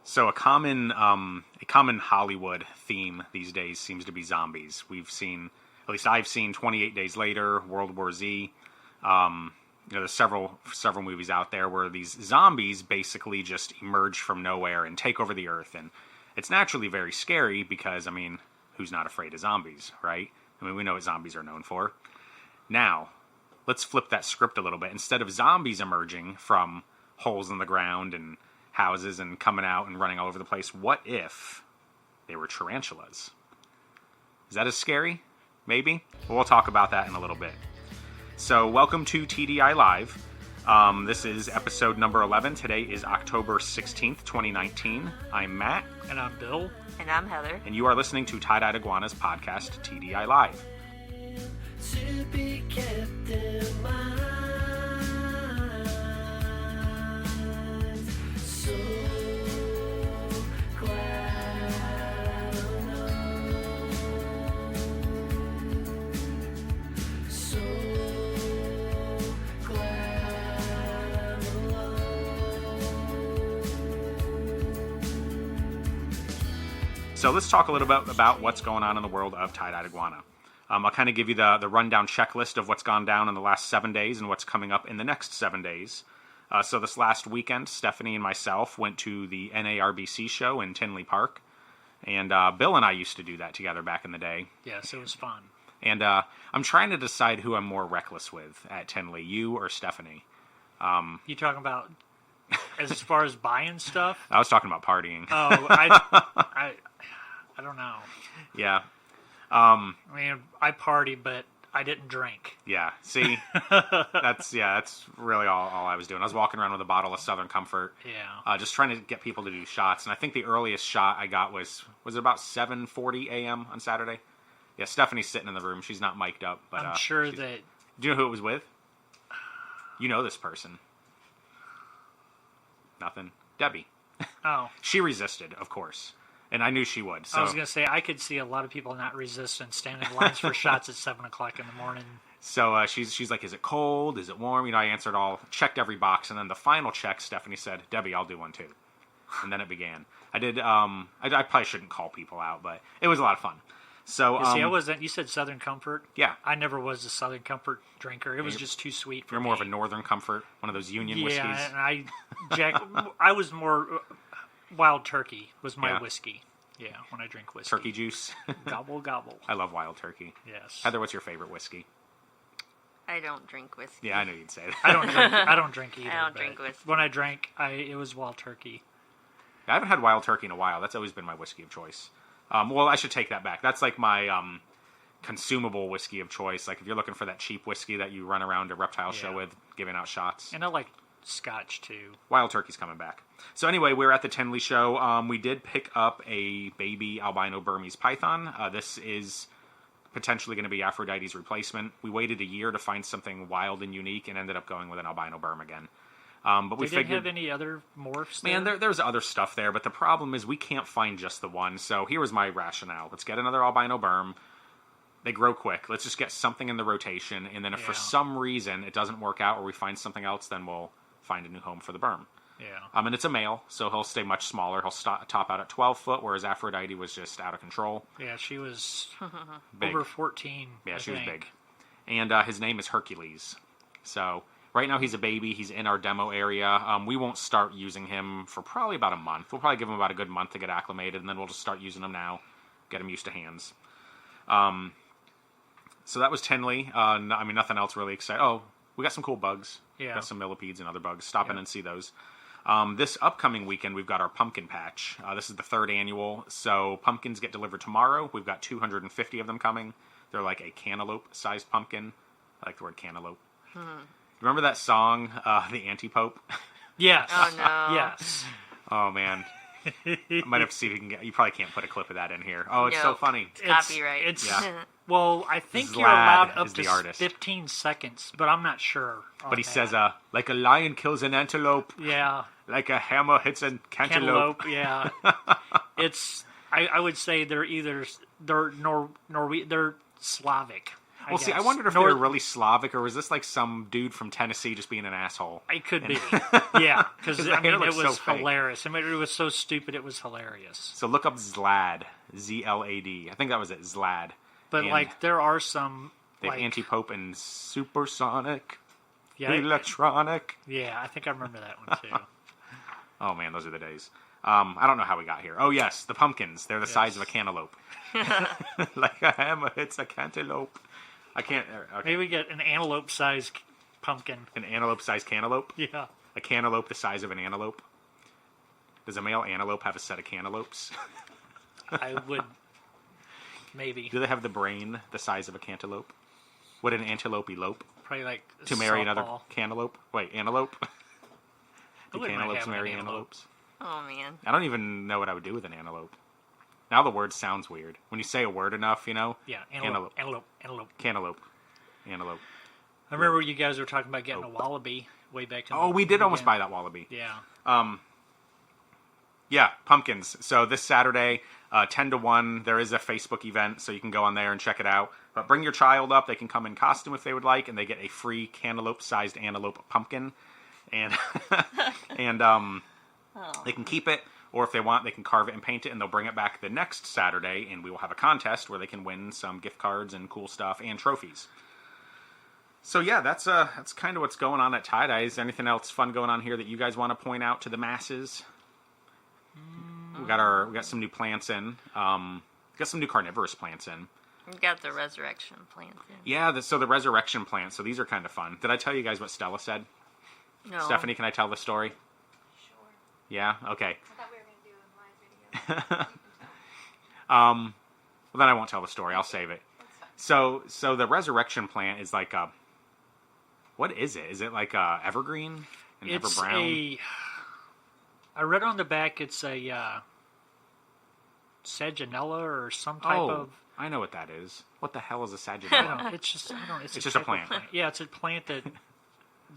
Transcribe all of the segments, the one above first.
So a common Hollywood theme these days seems to be zombies. We've seen, at least I've seen 28 Days Later, World War Z. There's several movies out there where these zombies basically just emerge from nowhere and take over the earth. And it's naturally very scary because, I mean, who's not afraid of zombies, right? I mean, we know what zombies are known for. Now, let's flip that script a little bit. Instead of zombies emerging from holes in the ground and houses and coming out and running all over the place, what if they were tarantulas? Is that as scary? Maybe? Well, we'll talk about that in a little bit. So, welcome to TDI Live. This is episode number 11. Today is October 16th, 2019. I'm Matt. And I'm Bill. And I'm Heather. And you are listening to Tye-Dyed Iguana's podcast, TDI Live. To be kept in mind. So glad I know. So glad I'm alone. So let's talk a little bit about what's going on in the world of Tye-Dyed Iguana. I'll kind of give you the rundown checklist of what's gone down in the last 7 days and what's coming up in the next 7 days. So this last weekend, Stephanie and myself went to the NARBC show in Tinley Park. And Bill and I used to do that together back in the day. Yes, it was fun. And I'm trying to decide who I'm more reckless with at Tinley, you or Stephanie. You talking about as far as buying stuff? I was talking about partying. Oh, I don't know. Yeah. I mean, I partied, but I didn't drink. Yeah, see, that's really all I was doing. I was walking around with a bottle of Southern Comfort, just trying to get people to do shots. And I think the earliest shot I got was it about 7:40 a.m. on Saturday? Yeah, Stephanie's sitting in the room. She's not mic'd up, but I'm sure that. Do you know who it was with? You know this person. Nothing. Debbie. Oh, she resisted, of course. And I knew she would. So. I was going to say, I could see a lot of people not resisting standing in lines for shots at 7 o'clock in the morning. So she's like, is it cold? Is it warm? You know, I answered checked every box. And then the final check, Stephanie said, Debbie, I'll do one too. And then it began. I did, I probably shouldn't call people out, but it was a lot of fun. So, see, you said Southern Comfort? Yeah. I never was a Southern Comfort drinker. It was just too sweet for me. You're more of a Northern Comfort, one of those Union whiskeys. Yeah, and I was more... Wild Turkey was my whiskey. Yeah, when I drink whiskey. Turkey juice. Gobble, gobble. I love Wild Turkey. Yes. Heather, what's your favorite whiskey? I don't drink whiskey. Yeah, I knew you'd say that. I don't drink either. I don't drink whiskey. When I drank, it was Wild Turkey. I haven't had Wild Turkey in a while. That's always been my whiskey of choice. Well, I should take that back. That's like my consumable whiskey of choice. Like if you're looking for that cheap whiskey that you run around a reptile show with, giving out shots. And I like Scotch too. Wild Turkey's coming back. So anyway, we're at the Tinley show. We did pick up a baby Albino Burmese Python. This is potentially going to be Aphrodite's replacement. We waited a year to find something wild and unique and ended up going with an Albino Burm again. But we didn't have any other morphs there? Man, there's other stuff there, but the problem is we can't find just the one. So here was my rationale. Let's get another Albino Burm. They grow quick. Let's just get something in the rotation, and then if for some reason it doesn't work out or we find something else, then we'll find a new home for the Burm. Yeah. And it's a male, so he'll stay much smaller. He'll top out at 12 foot, whereas Aphrodite was just out of control. Yeah, she was big. Over 14. Yeah, she was big. And his name is Hercules. So right now he's a baby. He's in our demo area. We won't start using him for probably about a month. We'll probably give him about a good month to get acclimated, and then we'll just start using him now, get him used to hands. So that was Tinley. I mean, nothing else really exciting. Oh, we got some cool bugs. Yeah. Got some millipedes and other bugs. Stop in and see those. This upcoming weekend, we've got our pumpkin patch. This is the 3rd annual. So pumpkins get delivered tomorrow. We've got 250 of them coming. They're like a cantaloupe-sized pumpkin. I like the word cantaloupe. Remember that song, The Anti-Pope? Yes. Oh, no. Yes. Oh, man. I might have to see if you can get... You probably can't put a clip of that in here. Oh, it's so funny. It's copyright. Well, I think you're Lad allowed up to 15 seconds, but I'm not sure. But he says, like a lion kills an antelope. Yeah. Like a hammer hits a cantaloupe. Yeah. I would say they're either they're Slavic. Well, see, I guess. wondered if they were really Slavic, or was this like some dude from Tennessee just being an asshole? It could be. Yeah, because the I mean, hair it looks was so fake. hilarious. I mean, it was so stupid. It was hilarious. So look up Zlad, Z-L-A-D. I think that was it, Zlad. But And like, there are some. they have Like, Anti-Pope and Supersonic, yeah, Electronic. yeah, I think I remember that one too. Oh man, those are the days. I don't know how we got here. Oh yes, the pumpkins. They're the size of a cantaloupe. Like a hammer, it's a cantaloupe. I can't. Okay. Maybe we get an antelope-sized pumpkin. An antelope-sized cantaloupe. Yeah. A cantaloupe the size of an antelope. Does a male antelope have a set of cantaloupes? I would. Maybe. Do they have the brain the size of a cantaloupe? Would an antelope elope Probably like to marry another softball. cantaloupe? Wait, antelope? Do I wouldn't mind cantaloupes having an marry antelope. antelopes? Oh man. I don't even know what I would do with an antelope. Now the word sounds weird. When you say a word enough, you know? Yeah, antelope. Antelope. Cantaloupe. Antelope. I remember you guys were talking about getting a wallaby way back in Oh, we did almost buy that wallaby. Yeah. Yeah, pumpkins. So this Saturday, 10 to 1, there is a Facebook event, so you can go on there and check it out. But bring your child up. They can come in costume if they would like, and they get a free cantaloupe-sized antelope pumpkin. And they can keep it, or if they want, they can carve it and paint it, and they'll bring it back the next Saturday, and we will have a contest where they can win some gift cards and cool stuff and trophies. So yeah, that's kind of what's going on at Tye-Dye. Is there anything else fun going on here that you guys want to point out to the masses? We got some new plants in. Got some new carnivorous plants in. We got the resurrection plants in. Yeah, so the resurrection plants. So these are kind of fun. Did I tell you guys what Stella said? No. Stephanie, can I tell the story? Sure. Yeah. Okay. I thought we were going to do a live video. Well, then I won't tell the story. I'll save it. That's fine. So the resurrection plant is like a. What is it? Is it like a evergreen and It's everbrown? I read on the back it's a Saginella or some type of. I know what that is. What the hell is a I saginella? don't know. It's just. I don't know. It's just a type of plant. Yeah, it's a plant that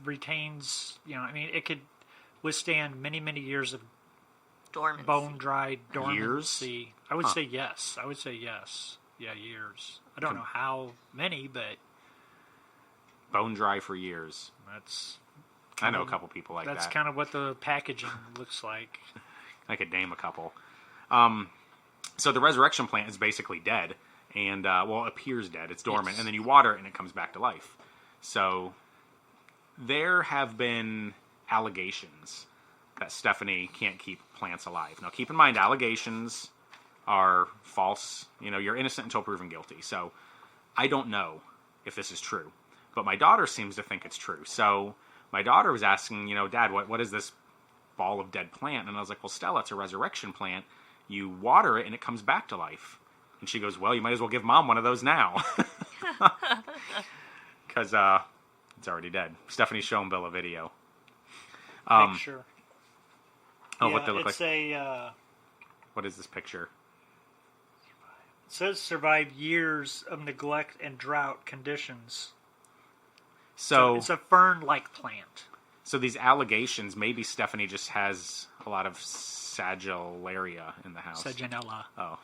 retains. I mean, it could withstand many, many years of Dormancy. bone-dried dormancy. I would Huh. say yes. I would say yes. Yeah, years. I don't know how many, but Bone dry for years. that's I know a couple people like that's that. kind of what the packaging looks like. I could name a couple. So the resurrection plant is basically dead, and well, it appears dead. It's dormant, Yes. and then you water it, and it comes back to life. So there have been allegations that Stephanie can't keep plants alive. Now, keep in mind, allegations are false. You're innocent until proven guilty. So I don't know if this is true, but my daughter seems to think it's true. So my daughter was asking, Dad, what is this ball of dead plant? And I was like, well, Stella, it's a resurrection plant. You water it and it comes back to life. And she goes, well, you might as well give Mom one of those now. Because it's already dead. Stephanie's showing Bill a video. Picture. Oh, yeah, what they look it's like. What is this picture? It says survived years of neglect and drought conditions. So It's a fern-like plant. So these allegations, maybe Stephanie just has a lot of Sagillaria in the house. Saginella. Oh.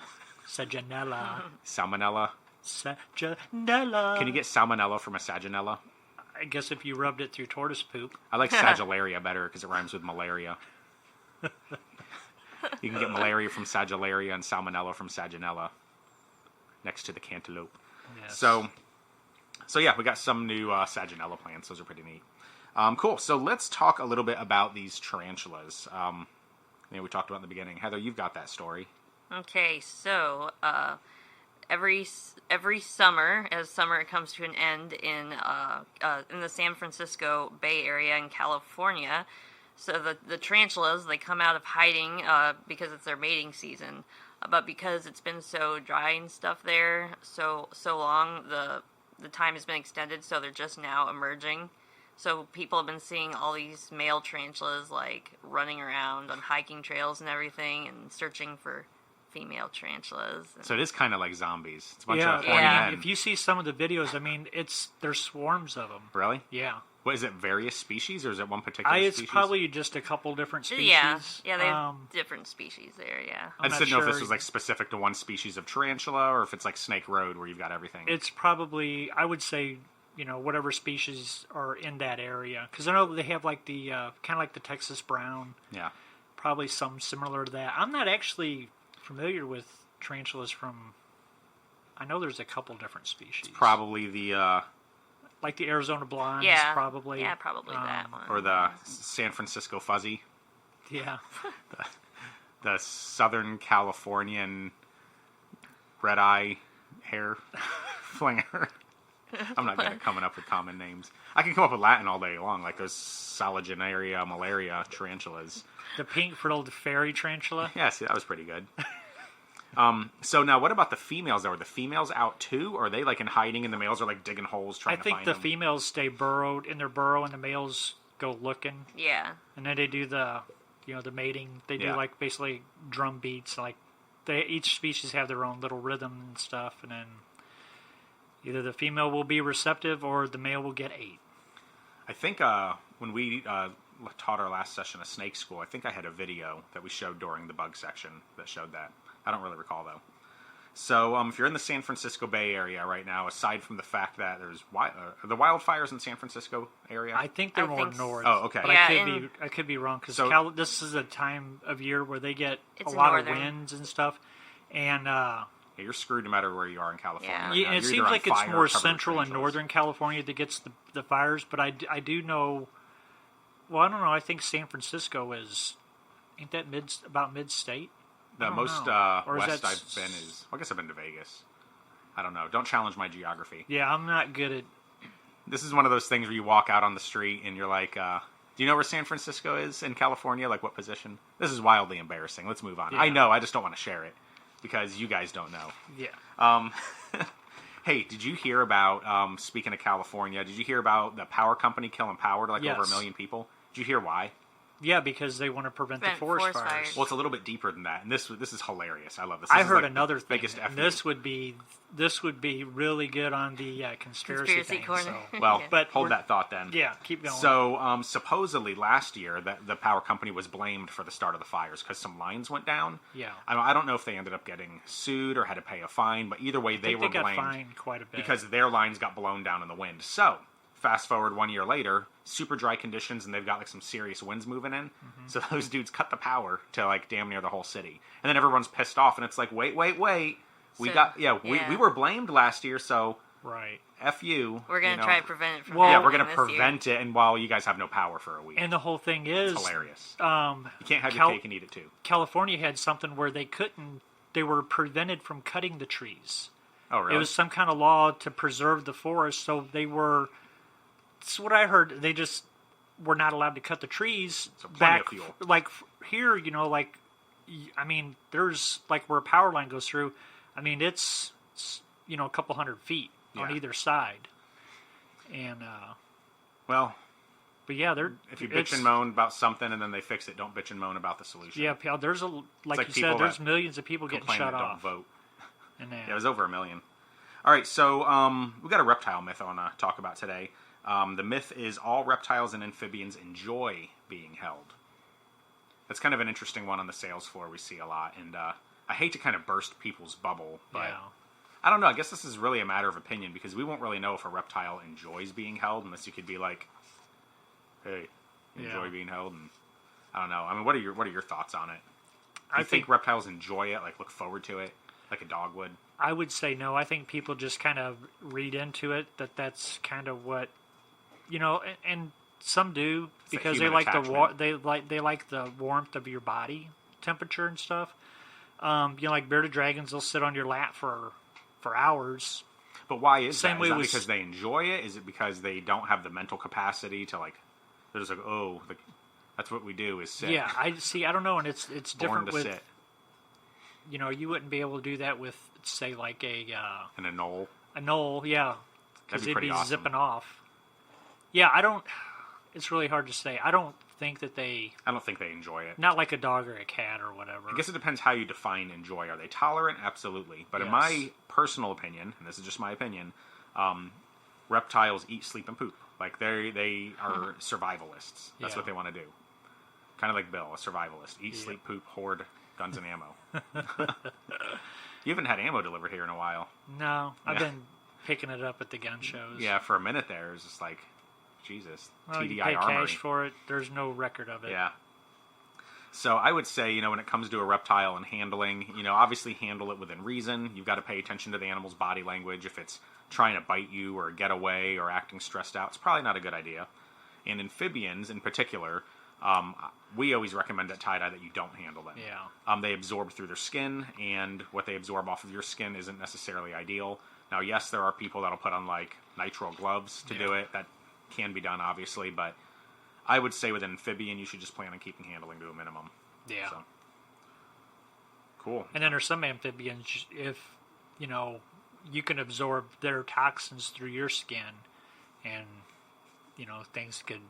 Saginella. Salmonella. Saginella. Can you get salmonella from a Saginella? I guess if you rubbed it through tortoise poop. I like Sagillaria better because it rhymes with malaria. You can get malaria from Sagillaria and salmonella from Saginella next to the cantaloupe. Yes. So yeah, we got some new Saginella plants. Those are pretty neat. Cool. So let's talk a little bit about these tarantulas. We talked about in the beginning. Heather, you've got that story. Okay, so every summer, as summer comes to an end in the San Francisco Bay Area in California, so the tarantulas, they come out of hiding because it's their mating season. But because it's been so dry and stuff there so long, the time has been extended, so they're just now emerging. So people have been seeing all these male tarantulas like running around on hiking trails and everything, and searching for female tarantulas. So it is kind of like zombies. It's a bunch Yeah, of horny Yeah. men. if you see some of the videos, I mean, there's swarms of them. Really? Yeah. What is it? Various species, or is it one particular It's species? probably just a couple different species. Yeah, they have different species there. Yeah. I just I'm didn't not know if this sure. was like specific to one species of tarantula, or if it's like Snake Road where you've got everything. It's probably, I would say, whatever species are in that area. Because I know they have like the, kind of like the Texas brown, Yeah. probably some similar to that. I'm not actually familiar with tarantulas from, I know there's a couple different species. Probably the Like the Arizona blondes, Yeah. probably. Yeah, probably that one. or the San Francisco fuzzy, Yeah. the Southern Californian red eye hair flinger. I'm not good at coming up with common names. I can come up with Latin all day long, like those Salagenaria malaria tarantulas. The pink-frilled fairy tarantula. Yeah, see, that was pretty good. So now, what about the females? Though, are the females out too, or are they like in hiding, and the males are like digging holes trying I to think find the them? females stay burrowed in their burrow, and the males go looking. Yeah. And then they do the mating. They do Yeah. like basically drum beats. Like each species have their own little rhythm and stuff, and then either the female will be receptive or the male will get ate. I think when we taught our last session of snake school, I think I had a video that we showed during the bug section that showed that. I don't really recall though. So if you're in the San Francisco Bay Area right now, aside from the fact that there's the wildfires in San Francisco area, I think they're I more think north. Oh, okay. But Yeah, I could be wrong because So- this is a time of year where they get It's a lot northern. of winds and stuff, and yeah, you're screwed no matter where you are in California. Yeah. right yeah, now. and it You're seems either on like it's fire or more covered with central and tarantulas. northern California that gets the fires. But I do know. Well, I don't know. I think San Francisco ain't that about mid state? The most Or is west that I've been is, I guess I've been to Vegas. I don't know. Don't challenge my geography. Yeah, I'm not good at. This is one of those things where you walk out on the street and you're like, do you know where San Francisco is in California? Like what position? This is wildly embarrassing. Let's move on. Yeah. I know. I just don't want to share it because you guys don't know. Yeah. Hey, did you hear about, speaking of California, did you hear about the power company killing power to like over Yes. 1 million people? Did you hear why? Yeah, because they want to prevent the Prevent forest forest fires. fires. Well, it's a little bit deeper than that, and this is hilarious. I love this. I This is heard like another the thing. biggest And FU. this would be really good on the conspiracy thing. Corner. So. Well, Yeah. But hold we're- that thought then. Yeah, keep going. So, supposedly last year, that the power company was blamed for the start of the fires because some lines went down. Yeah. I don't know if they ended up getting sued or had to pay a fine, but either way, I they think were they got blamed fined quite a bit. because their lines got blown down in the wind. So, fast forward 1 year later, super dry conditions, and they've got like some serious winds moving in. Mm-hmm. So those dudes cut the power to like damn near the whole city, and then everyone's pissed off, and it's like, wait, we Yeah. were blamed last year, so right. F you. We're gonna you know. try to prevent it from Well- Yeah, happening we're gonna this prevent it, and while you guys have no power for a week, And the whole thing is, it's hilarious. um, You can't have Cal- your cake and eat it too. California had something where they were prevented from cutting the trees. Oh, really? It was some kind of law to preserve the forest, so they were. That's what I heard. They just were not allowed to cut the trees So plenty back. of fuel. Like here, I mean, there's like where a power line goes through. I mean, it's a couple 100 feet on Yeah. either side, and Well, but yeah, they're if you bitch and moan about something and then they fix it, don't bitch and moan about the solution. Yeah, pal, there's like like you people said, there's that millions of people getting Complain shut that don't off. vote. And Yeah, it was over 1 million. All right, so we got a reptile myth I want to talk about today. The myth is all reptiles and amphibians enjoy being held. That's kind of an interesting one on the sales floor we see a lot, and I hate to kind of burst people's bubble, but yeah. I don't know. I guess this is really a matter of opinion because we won't really know if a reptile enjoys being held unless you could be like, "Hey, you enjoy Yeah. being held?" And I don't know. I mean, what are your thoughts on it? I You think reptiles enjoy it, like look forward to it, like a dog would? I would say no. I think people just kind of read into it that's kind of what, and some do a because they human like attachment. they like the warmth of your body temperature and stuff. Like bearded dragons, they'll sit on your lap for hours. But why is Same that? way Is that with- because they enjoy it? Is it because they don't have the mental capacity to like? They're just like, that's what we do is sit. Yeah, I see. I don't know, and it's Born different to with sit you wouldn't be able to do that with say like a in a knoll. knoll, yeah, because That'd be they'd pretty be awesome. zipping off. Yeah, I don't. It's really hard to say. I don't think that they. I don't think they enjoy it. Not like a dog or a cat or whatever. I guess it depends how you define enjoy. Are they tolerant? Absolutely. But in Yes. my personal opinion, and this is just my opinion, reptiles eat, sleep, and poop. Like they are survivalists. That's Yeah. what they want to do. Kind of like Bill, a survivalist. Eat, Yeah. sleep, poop, hoard, guns and ammo. You haven't had ammo delivered here in a while. No, I've Yeah. been picking it up at the gun shows. Yeah, for a minute there, it was just like, Jesus, Well, you TDI pay armory. cash for it. There's no record of it. Yeah. So I would say, when it comes to a reptile and handling, obviously handle it within reason. You've got to pay attention to the animal's body language. If it's trying to bite you or get away or acting stressed out, it's probably not a good idea. And amphibians in particular, we always recommend at Tye-Dyed that you don't handle them. Yeah. They absorb through their skin, and what they absorb off of your skin isn't necessarily ideal. Now, yes, there are people that'll put on, like, nitrile gloves to do it. That can be done, obviously, but I would say with an amphibian, you should just plan on keeping handling to a minimum. Yeah. So. Cool. And then there's some amphibians, if, you can absorb their toxins through your skin, and, things could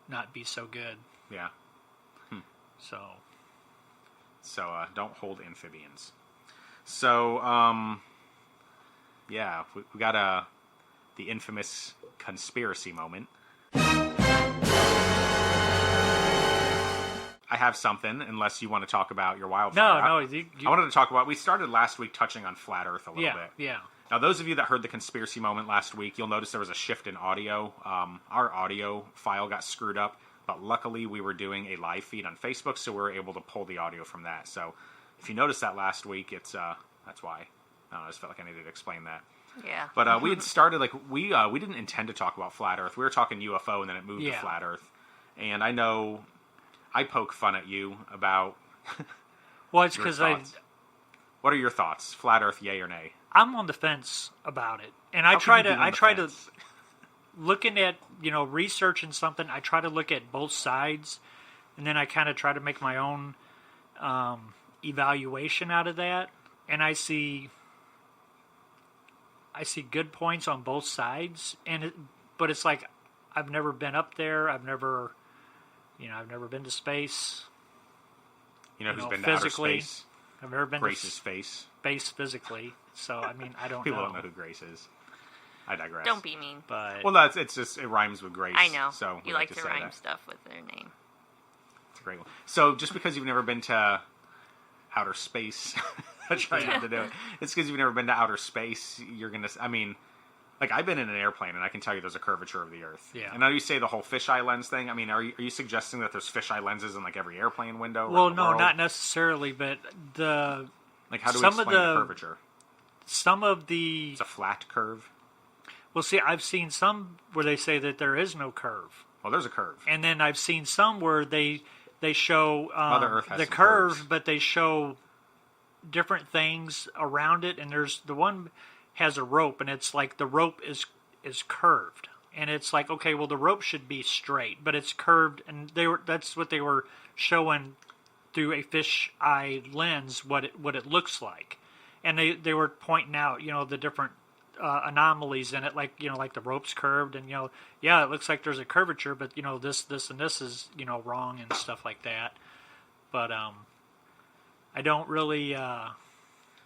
not be so good. Yeah. So, So, don't hold amphibians. So, yeah, we got the infamous conspiracy moment. I have something, unless you want to talk about your wildfire. no, I wanted to talk about, we started last week touching on flat Earth a little bit. Yeah. Now, those of you that heard the conspiracy moment last week, you'll notice there was a shift in audio. Our audio file got screwed up, but luckily we were doing a live feed on Facebook, so we were able to pull the audio from that. So if you noticed that last week, that's why. I just felt like I needed to explain that. Yeah. But we had started, we didn't intend to talk about flat Earth. We were talking UFO, and then it moved to flat Earth. And I know I poke fun at you about Well, it's your because thoughts. What are your thoughts? Flat Earth, yay or nay? I'm on the fence about it, and How I can try you be to on the fence? looking at researching something. I try to look at both sides, and then I kind of try to make my own evaluation out of that. And I see good points on both sides, but it's like I've never been up there. I've never been to space. Who's been to outer physically, space? I've never been Grace's to face. space physically. So I mean, I don't People know. don't know who Grace is. I digress. Don't be mean. But Well, it rhymes with Grace. I know. So we You like to to say rhyme that. stuff with their name. It's a great one. So just because you've never been to outer space, I try not to do it. It's because you've never been to outer space. You're gonna. I mean, like I've been in an airplane, and I can tell you there's a curvature of the Earth. Yeah. And now you say the whole fisheye lens thing. I mean, are you suggesting that there's fisheye lenses in like every airplane window? well, around the no, world? not necessarily, but Like, how do we some of explain the the- curvature? some of the It's a flat curve. well, see, I've seen some where they say that there is no curve, Well, there's a curve. and then I've seen some where they show Mother Earth has the some curve, curves. but they show different things around it, and there's the one has a rope, and it's like the rope is curved, and it's like, okay, well, the rope should be straight, but it's curved, and that's what they were showing through a fish eye lens what it looks like, and they were pointing out the different anomalies in it, like like the rope's curved, and it looks like there's a curvature, but this and this is wrong and stuff like that. But I don't really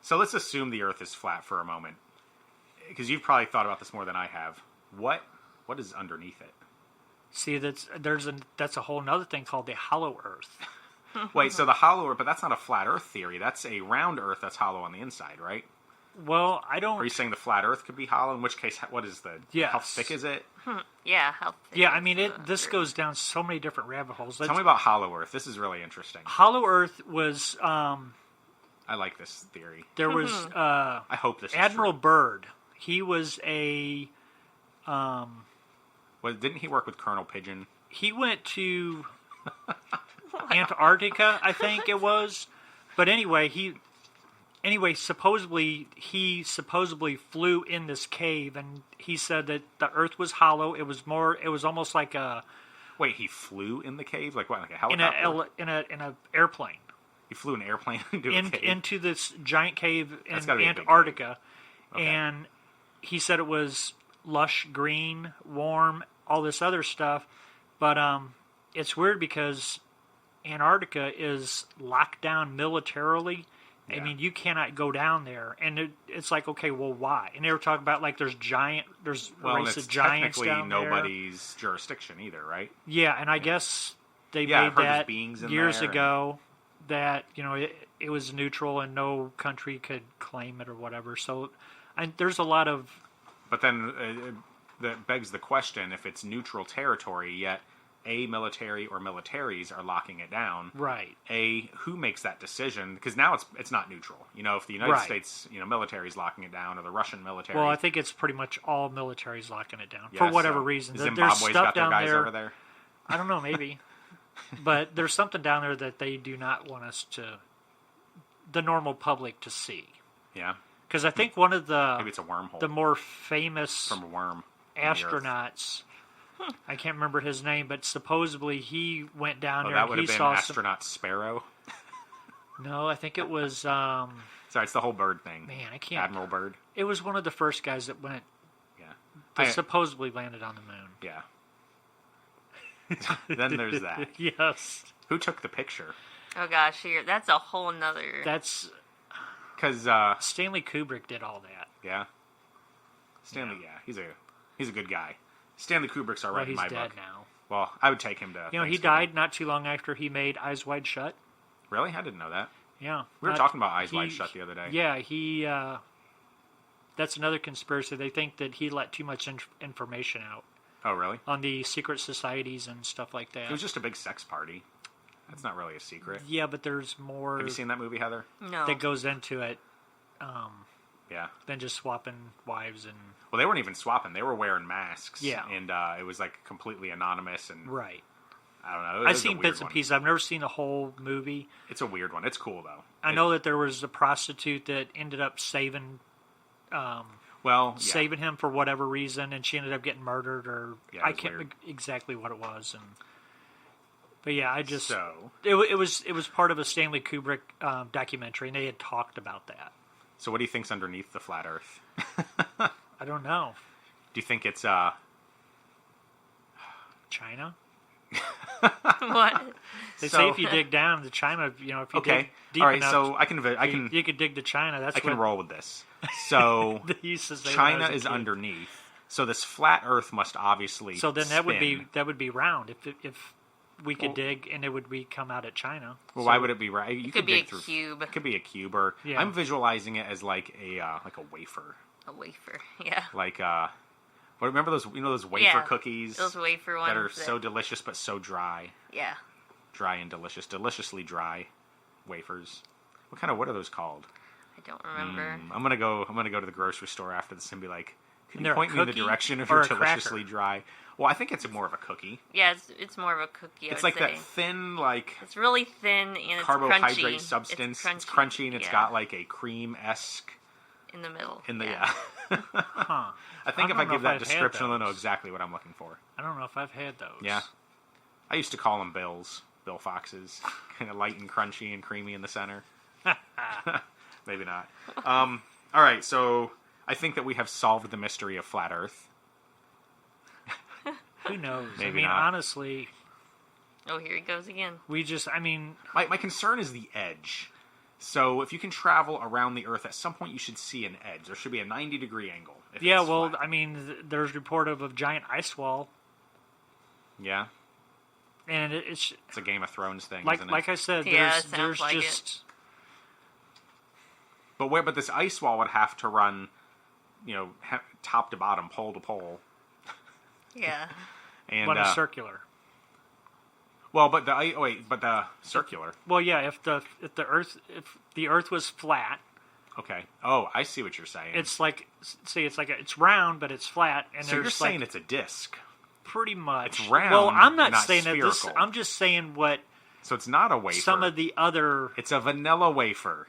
So let's assume the Earth is flat for a moment, because you've probably thought about this more than I have. What is underneath it? see that's a whole nother thing called the hollow Earth. Wait, so the hollow Earth, but that's not a flat Earth theory. That's a round Earth that's hollow on the inside, right? Well, I don't. Are you saying the flat Earth could be hollow? In which case, what is how Yes. thick is it? Yeah. How thick Yeah, I is mean the this Earth? goes down so many different rabbit holes. Tell me about hollow Earth. This is really interesting. Hollow Earth was I like this theory. there was I hope this Admiral is true. Byrd. He was a Well, didn't he work with Colonel Pigeon? he went to Antarctica, I think it was. But anyway, he supposedly flew in this cave, and he said that the Earth was hollow. It was almost like a Wait, he flew in the cave? Like what? Like a in helicopter? a airplane He flew an airplane into a cave? into this giant cave in That's gotta be a big Antarctica, Okay. and he said it was lush green, warm, all this other stuff. But it's weird because Antarctica is locked down militarily, I Yeah. mean, you cannot go down there, and it's like, okay, well, why? And they were talking about like there's a Well, and race it's of giants technically down there. nobody's jurisdiction either, right? Yeah, and I guess they Yeah, I've made heard there's that beings in years there and- ago that it was neutral and no country could claim it or whatever. So there's a lot of But then that begs the question: if it's neutral territory, yet a military or militaries are locking it down, right. who makes that decision? Because now it's not neutral. If the United Right. States, military is locking it down, or the Russian military. Well, I think it's pretty much all militaries locking it down Yeah, for whatever so reason. There's Zimbabwe's stuff got their down guys there. over there. I don't know, maybe, but there's something down there that they do not want us the normal public to see. Yeah, Because I think one of maybe it's a wormhole the more famous from a worm. in the earth. astronauts, I can't remember his name, but supposedly he went down Oh, there that and would he have been saw astronaut Sparrow. No, I think it was. Sorry, it's the whole bird thing. Man, I can't. Admiral Bird. It was one of the first guys that Yeah. supposedly landed on the moon. Yeah. Then there's that. Yes, Who took the picture? Oh gosh, that's a whole nother. that's Because Stanley Kubrick did all that. yeah, Stanley. Yeah, he's a good guy. Stanley Kubrick's all Well, right in he's my dead book. now. Well, I would take him to. He Thanksgiving. died not too long after he made Eyes Wide Shut. Really? I didn't know that. Yeah, We were not- talking about Eyes he- Wide Shut the other day. Yeah, he. That's another conspiracy. They think that he let too much information out Oh, really? on the secret societies and stuff like that. It was just a big sex party. That's not really a secret. Yeah, but there's more Have you seen that movie, Heather? No. that goes into it Yeah. than just swapping wives and Well, they weren't even swapping. They were wearing masks. Yeah. And it was like completely anonymous, and right. I don't know. It I've was a seen weird bits and one. pieces. I've never seen the whole movie. It's a weird one. It's cool though. I know that there was a prostitute that ended up saving Well, yeah. saving him for whatever reason, and she ended up getting murdered, or Yeah, it I was can't weird. exactly what it was. But yeah, I just So, it was part of a Stanley Kubrick documentary, and they had talked about that. so what do you think's underneath the flat Earth? I don't know, Do you think it's China. What? They So- say if you dig down to China, if you okay? dig deep All right, enough, so I can you could dig to China. That's I can what roll with this. So they used to say when I China was a is kid. underneath. So this flat Earth must obviously. So then that spin. would be round if we could Well- dig and it would come out at China. Well, So- why would it be right? You It could be dig a through. cube. It could be a cube, or Yeah. I'm visualizing it as like a wafer. A wafer. Yeah. Like remember those those wafer Yeah, cookies Those wafer ones that are so delicious but so dry, Yeah. dry and delicious, deliciously dry wafers. What are those called? I don't remember. I'm gonna go to the grocery store after this and be like, can And you they're a point me in the cookie direction of or your a cracker? deliciously dry? Well, I think it's more of a cookie. Yeah, it's more of a cookie. I It's would like say. that thin like It's really thin and it's carbohydrate crunchy. substance. It's crunchy and it's yeah, got like a cream-esque in the middle. in the yeah. Huh. I think I if don't I know give if that I've had description, I'll know those. exactly what I'm looking for. I don't know if I've had those. Yeah. I used to call them Bill Foxes. Kind of light and crunchy and creamy in the center. Maybe not. All right, so I think that we have solved the mystery of flat Earth. Who knows? Maybe I mean, not. honestly, Oh, here he goes again. My concern is the edge. So if you can travel around the Earth, at some point you should see an edge. There should be a 90-degree angle. If yeah, it's well, flat. I mean, there's report of a giant ice wall, Yeah, and it's it's a Game of Thrones thing, like isn't it? like I said, Yeah, there's it sounds like just But this ice wall would have to run, top to bottom, pole to pole. Yeah. And one is circular. well, but the circular. Well, yeah, if the Earth was flat, Okay. Oh, I see what you're saying. it's like it's round, but it's flat, and so you're there's saying like it's a disc. pretty much it's round, Well, I'm not not saying that this. spherical. I'm just saying what So it's not a wafer. some of the other. It's a vanilla wafer.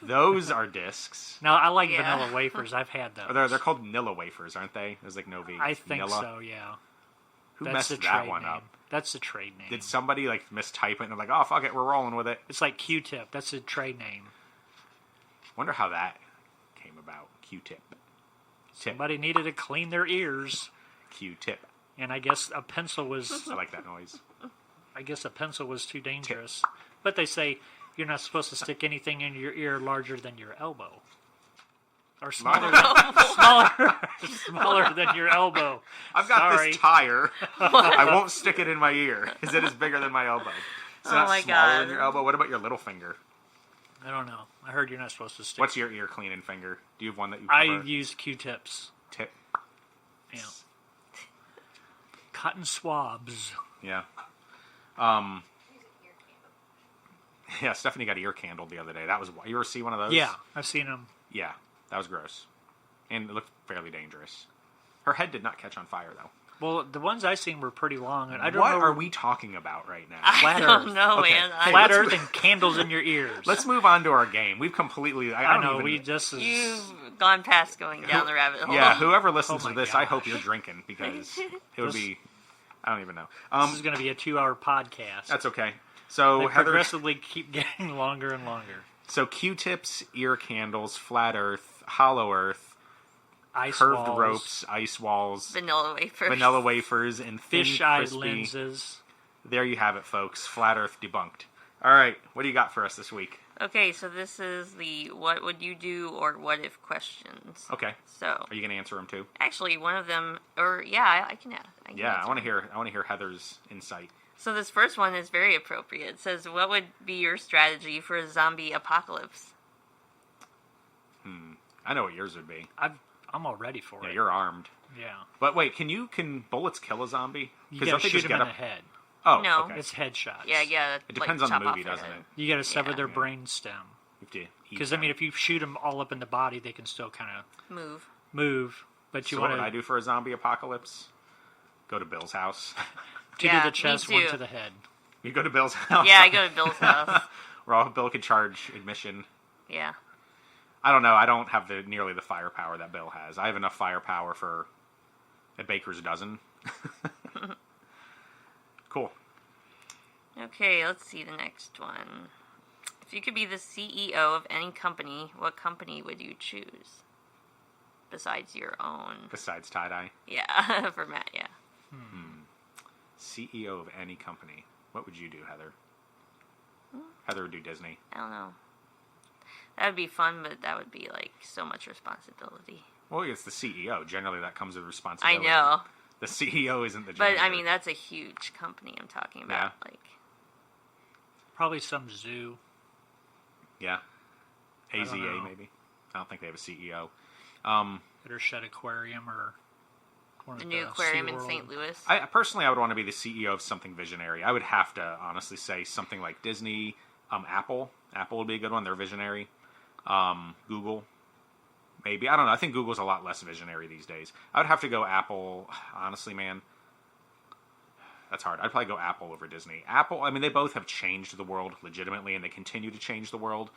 Those are discs. Now I like Yeah. vanilla wafers. I've had those. Or they're called Nilla wafers, aren't they? There's like no V. I think Nilla. so. Yeah. Who That's the messed that trade one name. up? That's the trade name. Did somebody like mistype it and they're like, oh fuck it, we're rolling with it? It's like Q-tip. That's a trade name. Wonder how that came about. Q-tip. Tip. Somebody needed to clean their ears, Q-tip. and I guess a pencil was. I like that noise. I guess a pencil was too dangerous. But they say You're not supposed to stick anything in your ear larger than your elbow. Or smaller smaller than your elbow. I've got Sorry. this tire. I won't stick it in my ear because it is bigger than my elbow. It's Oh not my smaller God. than your elbow. What about your little finger? I don't know. I heard you're not supposed to stick. What's your ear cleaning finger? Do you have one that you I cover? use Q-tips. Tip. Yeah. Cotton swabs. Yeah. Yeah, Stephanie got ear candled the other day. That was, you ever see one of those? Yeah, I've seen them. Yeah, that was gross. And it looked fairly dangerous. Her head did not catch on fire, though. Well, the ones I seen were pretty long, and I don't What know. are we talking about right now? Flat I don't Earth. know, Okay. man. Flat let's- Earth and candles in your ears. Let's move on to our game. We've completely... I I don't know even, we just is. You've gone past going down the rabbit hole. Yeah, whoever listens Oh to my this, I gosh. hope you're drinking, because it would This- be... I don't even know. This is going to be a 2-hour podcast. That's okay. So, They Heather... progressively keep getting longer and longer. So, Q-tips, ear candles, flat Earth, hollow Earth, Ice curved walls, ropes, ice walls, Vanilla wafers. vanilla wafers, and thin, fish-eye crispy... lenses. There you have it, folks. Flat Earth debunked. All right, what do you got for us this week? Okay, so this is the what would you do or what if questions. Okay, So, are you gonna answer them too? actually, one of them, or yeah, I can add. Yeah, I want to hear. I want to hear Heather's insight. So this first one is very appropriate. It says, "What would be your strategy for a zombie apocalypse?" I know what yours would be. I'm all ready for Yeah, it. you're armed. Yeah. But wait, can bullets kill a zombie? You 'Cause got don't to they shoot just them in get the up- head. Oh, No. okay. It's headshots. Yeah. It depends on the movie, doesn't it? You got to sever Yeah. their brain stem. You have to eat Because I them. mean, if you shoot them all up in the body, they can still kind of Move. move. But you So what want would I to do for a zombie apocalypse? Go to Bill's house. two Yeah, to me the chest, one too. to the head. You go to Bill's house. Yeah, I go to Bill's house. Where all Bill could charge admission. Yeah. I don't know. I don't have nearly the firepower that Bill has. I have enough firepower for a baker's dozen. Cool. Okay, let's see the next one. If you could be the CEO of any company, what company would you choose? Besides your own. Besides Tye-Dyed. Yeah, for Matt, yeah. CEO of any company. What would you do, Heather? Heather would do Disney. I don't know. That would be fun, but that would be like so much responsibility. Well, it's the CEO. Generally, that comes with I responsibility. know. The CEO isn't the But janitor. I mean, that's a huge company I'm talking about. Yeah. Like, Probably some zoo. Yeah. don't AZA, know. maybe. I don't think they have a CEO. Or Shed Aquarium or one the of new aquarium in SeaWorld. St. Louis. I would want to be the CEO of something visionary. I would have to honestly say something like Disney, Apple. Apple would be a good one. They're visionary. Google, maybe. I don't know. I think Google's a lot less visionary these days. I would have to go Apple. Honestly, man, that's hard. I'd probably go Apple over Disney. Apple, I mean, they both have changed the world legitimately, and they continue to change the world.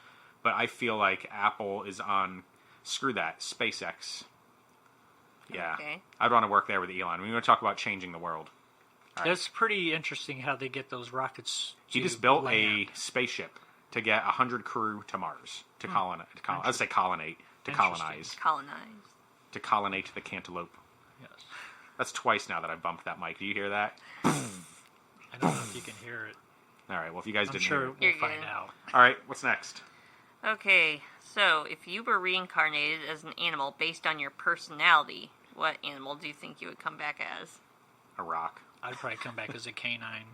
But I feel like Apple is on, screw that, SpaceX. Yeah. Okay. I'd want to work there with Elon. We're going to talk about changing the world. It's pretty interesting how they get those rockets. He to just built land. a spaceship to get 100 crew to Mars to colonize. I'd say colonate to Interesting. Colonized. to colonate the cantaloupe. Yes. That's twice now that I bumped that mic. Do you hear that? I don't know if you can hear it. All right. Well, if you guys I'm didn't sure hear it. we'll You're find good. out. All right. What's next? Okay, so if you were reincarnated as an animal based on your personality, what animal do you think you would come back as? A rock. I'd probably come back as a canine.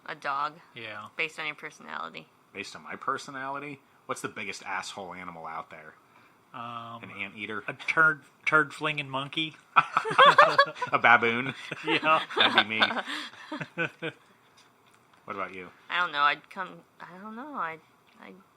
A dog, Yeah. based on your personality. Based on my personality, what's the biggest asshole animal out there? An anteater? A turd flinging monkey. A baboon? Yeah. That'd be me. What about you? I don't know. I don't know. I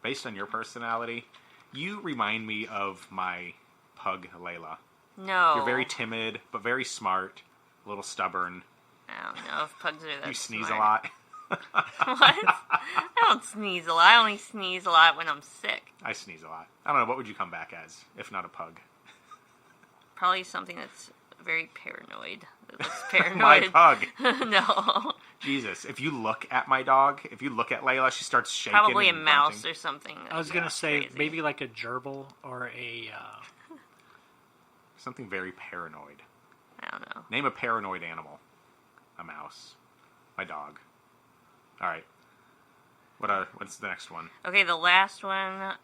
Based on your personality, you remind me of my pug, Layla. no. You're very timid, but very smart, a little stubborn. I don't know if pugs are that You sneeze smart. a lot. What? I don't sneeze a lot. I only sneeze a lot when I'm sick. I sneeze a lot. I don't know. What would you come back as, if not a pug? Probably something that's very paranoid. That looks My paranoid. pug. No. Jesus. If you look at my dog, if you look at Layla, she starts shaking. Probably a and mouse grunting. or something. I was gonna say crazy. maybe like a gerbil or a. Something very paranoid. I don't know. Name a paranoid animal. A mouse. My dog. All right. What's the next one? Okay, the last one,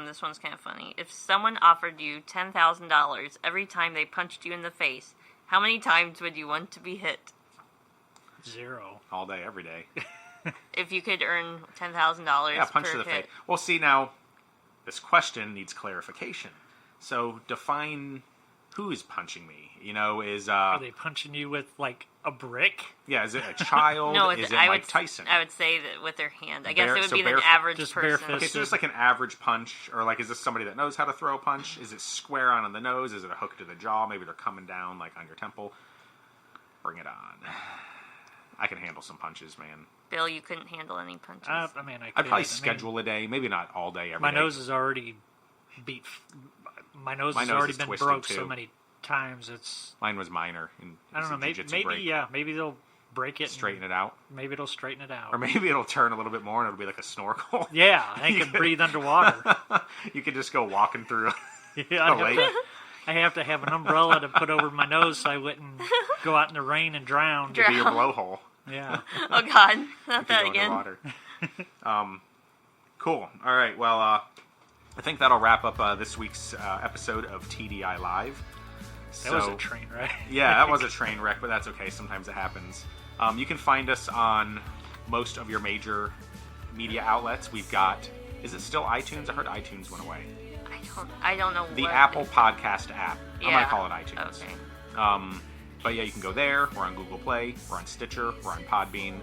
this one's kind of funny. If someone offered you $10,000 every time they punched you in the face, how many times would you want to be hit? 0. All day, every day. If you could earn $10,000 Yeah, punch per to the hit. face. Well, see, now, this question needs clarification. So, define who is punching me. You know, Are they punching you with, like, a brick? Yeah, is it a child? No, is it I Mike would, Tyson? I would say that with their hand. I guess Bare- it would so be bare- an average just person. barefisted. Okay, so just like an average punch, or like, is this somebody that knows how to throw a punch? Is it square on the nose? Is it a hook to the jaw? Maybe they're coming down, like, on your temple. Bring it on. I can handle some punches, man. Bill, you couldn't handle any punches. I mean, I could. I'd probably schedule a day, maybe not all day, every day. My nose is already beat. My nose has nose already is been twisted, broke too. so many times. It's Mine was minor. I don't know. Maybe they'll break it. Straighten it out. Maybe it'll straighten it out. Or maybe it'll turn a little bit more and it'll be like a snorkel. Yeah, I can breathe underwater. You could just go walking through Yeah, a lake. I have to have an umbrella to put over my nose so I wouldn't go out in the rain and drown. Be your blowhole. Yeah. Oh, God. Not If you that go again. underwater. Cool. All right. Well, I think that'll wrap up this week's episode of TDI Live. That was a train wreck. Yeah, that was a train wreck, but that's okay. Sometimes it happens. You can find us on most of your major media outlets. We've got, is it still iTunes? I heard iTunes went away. I don't know The what Apple it- Podcast app. I'm Yeah. going to call it iTunes. Okay. But yeah, you can go there. We're on Google Play. We're on Stitcher. We're on Podbean.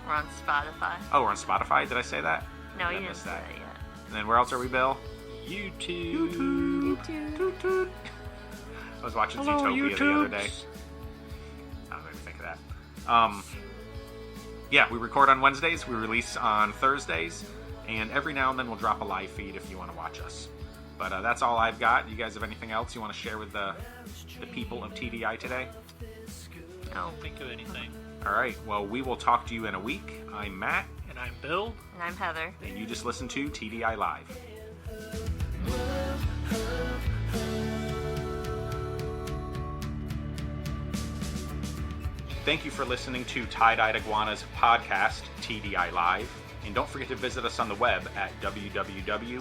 We're on Spotify. Oh, we're on Spotify. Did I say that? No, I you didn't missed say that. that yet. And then where else are we, Bill? YouTube. Toot, toot. I was watching Hello, Zootopia the other day. YouTubes. I don't even think of that. Yeah, we record on Wednesdays. We release on Thursdays. And every now and then we'll drop a live feed if you want to watch us. But that's all I've got. You guys have anything else you want to share with the people of TDI today? I don't think of anything. All right. Well, we will talk to you in a week. I'm Matt, And I'm Bill. And I'm Heather. and you just listened to TDI Live. Thank you for listening to Tye-Dyed Iguana's podcast, TDI Live. And don't forget to visit us on the web at www.thetdi.com.